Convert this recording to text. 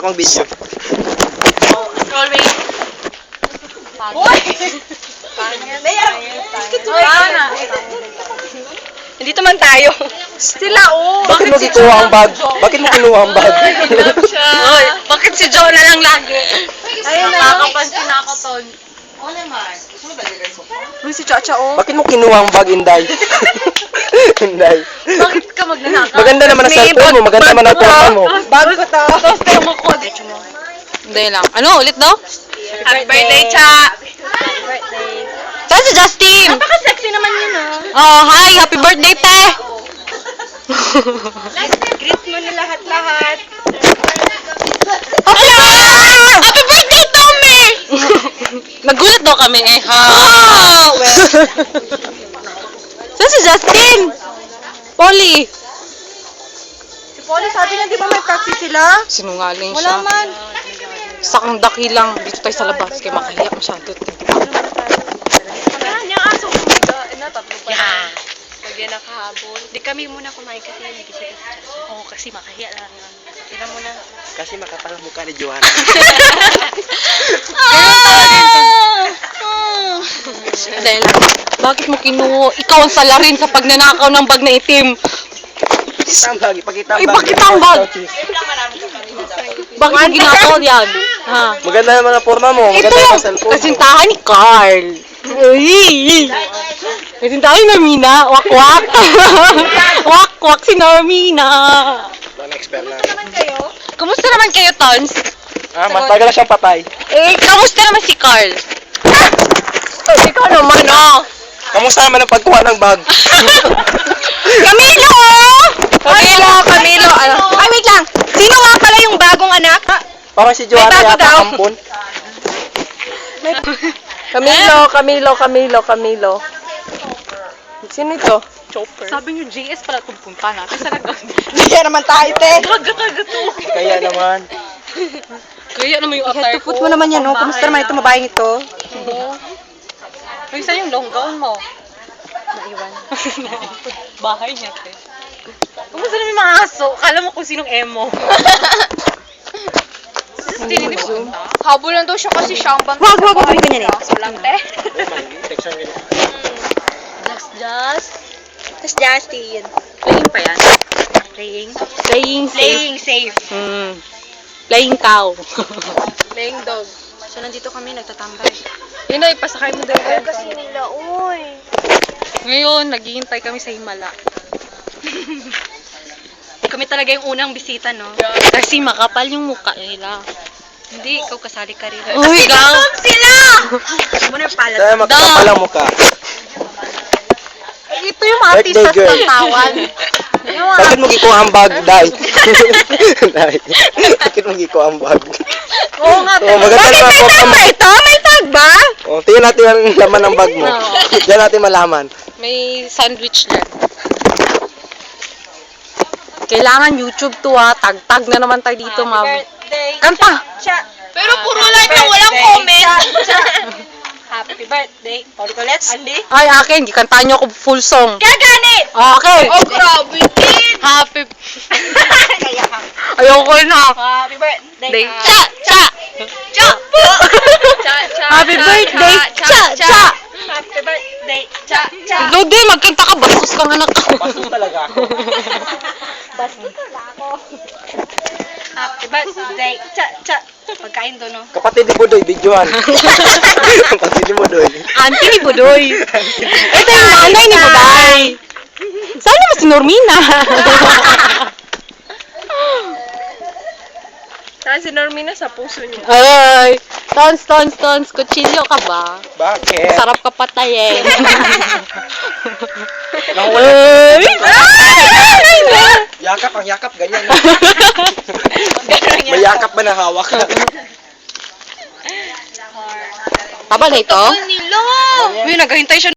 pang video. Always. Uy! Hindi man tayo. Sila, oh! Bakit mo kinuha ang bag? Bakit mo kinuha ang bag? Oy, bakit si Jonah lang lagi? Ayun na. Nakakapansin ako, Ton. Uy, si Chacha, oh. Bakit mo kinuha ang bag, Inday? Inday. Bakit ka magnanakaw? Maganda naman ang cellphone mo, maganda naman ang phone mo. Bago ko to. Tapos tayo mo ko. Hindi lang. Ano? Ulit daw? Happy birthday, Cha! Saan si Justin? Napaka-sexy naman yun, ah. Oh, hi! Happy birthday, te! Greet mo na lahat-lahat. Happy birthday, Tommy! Nagulat daw kami eh. Oh! Saan si Justin? Polly! Si Polly, sabi na, di ba may practice sila? Sinungaling Wala siya. man. Sakang dakilang. Dito tayo sa labas. Kaya makahiya masyado. Kaya niyang aso kumiga. Tatlo pa. Yeah. Pag yan nakahabol. Di kami muna kumain kasi nagising si Chacha. Oo, kasi makahiya lang. Sila muna. Kasi makapal ang mukha ni Joanna. Dahil lang. Bakit mo kinuha? Ikaw ang salarin sa pagnanakaw ng bag na itim. Ipakita ang bag, ipakita ang bag. Ipakita ang bag. Bakit mo ginakaw yan? Ha? Maganda naman ang forma mo, Ito maganda naman yung ang cellphone mo. kasintahan ni Carl. Uy! Kasintahan ni Normina. Wak-wak. Wak-wak si Normina. Ang expert na. Kamusta naman kayo, Tons? Ah, matagal na siyang patay. Eh, kamusta naman si Carl? Ikaw naman, oh. Kamusta naman ang pagkuha ng bag? Camilo! Camilo. Ano? Ay, wait lang. Sino nga pala yung bagong anak? Parang si Joanna May bago yata daw. ampon. Camilo. Sino ito? Chopper. Sabi niyo, JS pala itong punta natin. Saan Kaya naman tayo, te. Gaga-gaga-to. Kaya naman. Kaya naman yung attire ko. Tupot mo naman yan, no? Kumusta naman ito, mabayang ito? Ay, saan yung long gown mo? Naiwan. Bahay niya, te. Kumusta naman yung mga aso? Kala mo kung sinong emo. Hindi mo punta? Habol lang daw siya kasi siya ang bantay. Wag, ganyan eh. Walang te. Tapos Justin. Playing pa yan? Playing. Playing safe. Playing cow. Playing dog. So, nandito kami, nagtatambay. Yun na, ipasakay mo daw. Kasi nila, uy. Ngayon, naghihintay kami sa Himala. Kami talaga yung unang bisita, no? Kasi makapal yung mukha nila. Hindi, ikaw kasali ka rin. Uy, ikaw! Sila! Muna yung palat. Kaya makapal ang mukha. Ito yung mga Birthday artistas girl. ng tawan. Bakit mo gikuha ang bag, Day? Day. Bakit mo gikuha ang bag? Oo nga, Oh, maganda naman ang forma mo. ito? May tag ba? Oh, tingnan natin ang laman ng bag mo. Diyan natin malaman. May sandwich dyan. Kailangan YouTube to ha. Tag-tag na naman tayo dito, ma'am. Kanta! Pero puro like na walang comment. Happy birthday. Ulit, Andy. Ay, akin. Gikantaan nyo ako full song. Gagani! Okay. Oh, grabe, kid! Happy... Kaya ka. Ayoko na. Happy birthday. Day. Cha! Cha! Cha! Cha! Happy birthday! Cha! Cha! Happy birthday. Cha! Cha! Lodi, magkanta ka. Bastos kang anak ka. Bastos talaga ako. Happy birthday. Cha! Cha! Pagkain doon, no? Kapatid ni Budoy, videoan. Kapatid ni Budoy. Auntie ni Budoy. Ito yung nanay ni Buday. Saan naman si Normina? Saan si Normina sa puso niya? Ay, tons. Kutsilyo ka ba? Bakit? Sarap ka patayin. Nahuli. Ay! Yakap, ang yakap, ganyan. May yakap ba na hawak? Taba na ito? Nilo! Uy, naghahintay siya